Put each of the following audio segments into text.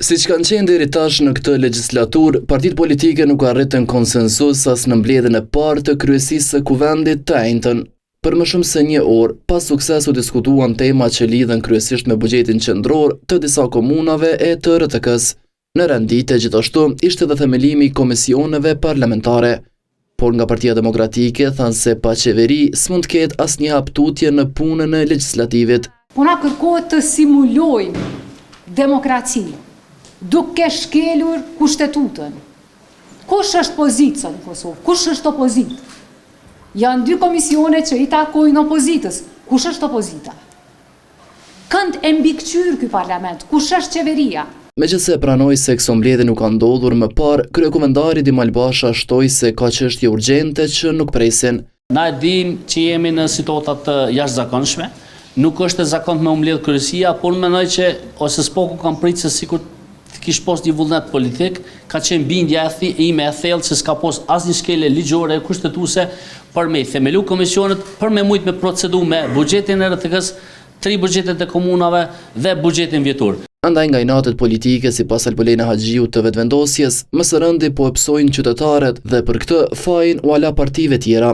Siç kanë qenë deri tash në këtë legjislaturë, partitë politike nuk arritën konsensus as në mbledhjen e parë të kryesisë së kuvendit të enjtën. Për më shumë se një orë, pas sukses u diskutuan tema që lidhen kryesisht me buxhetin qendror të disa komunave e të RTK-s. Në renditje gjithashtu ishte edhe themelimi i komisioneve parlamentare. Por nga Partia Demokratike thanë se pa qeveri s'mund të ketë asnjë haptutje në punën e legjislativit. Po na kërkohet të simulojmë demokraci, duke shkelur kushtetutën. Kush është pozica në Kosovë? Kush është opozit? Janë dy komisione që i takojnë opozitës. Kush është opozita? Kënd e mbikëqyr ky parlament? Kush është qeveria? Megjithse pranoi se këso mbledhje nuk ka ndodhur më parë, kryekomendari Dimal Basha shtoi se ka çështje urgjente që nuk presin. Na e dim që jemi në situata të jashtëzakonshme. Nuk është e zakonshme me u mbledh kryesia, por mendoj që ose s'poku kam pritë se sikur kish pos një vullnet politik, ka qenë bindja ime e thellë që s'ka pos asnjë shkelje ligjore kushtetuese për me themelu komisionet, për me mujt me procedu me buxhetin e RTK-s, 3 buxhetet e komunave dhe buxhetin vjetor. Andaj nga inatet politike sipas Albolena Haxhiut të vetëvendosjes, më së rëndi po e psojnë qytetarët dhe për këtë fajin u ala partive tjera.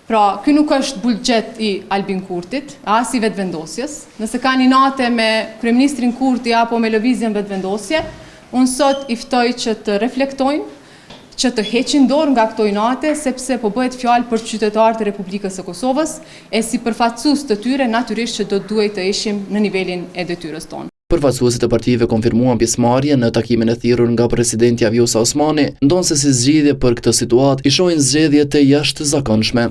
Pra, ky nuk është buxhet i Albin Kurtit, as i vetëvendosjes. Nëse kanë inate me kryeministrin Kurti apo me lëvizjen vetëvendosje, unë sot i ftoj që të reflektojnë, që të heqin dorë nga këto inate, sepse po bëhet fjalë për qytetarët e Republikës së Kosovës, e si përfaqësues të tyre natyrisht që do duhet të ishim në nivelin e detyrës tonë. Përfaqësuesit e partive konfirmuan pjesëmarrje në takimin e thirrur nga presidenti Vjosa Osmani, ndonse si zgjidhje për këtë situatë i shohin zgjedhje të jashtëzakonshme.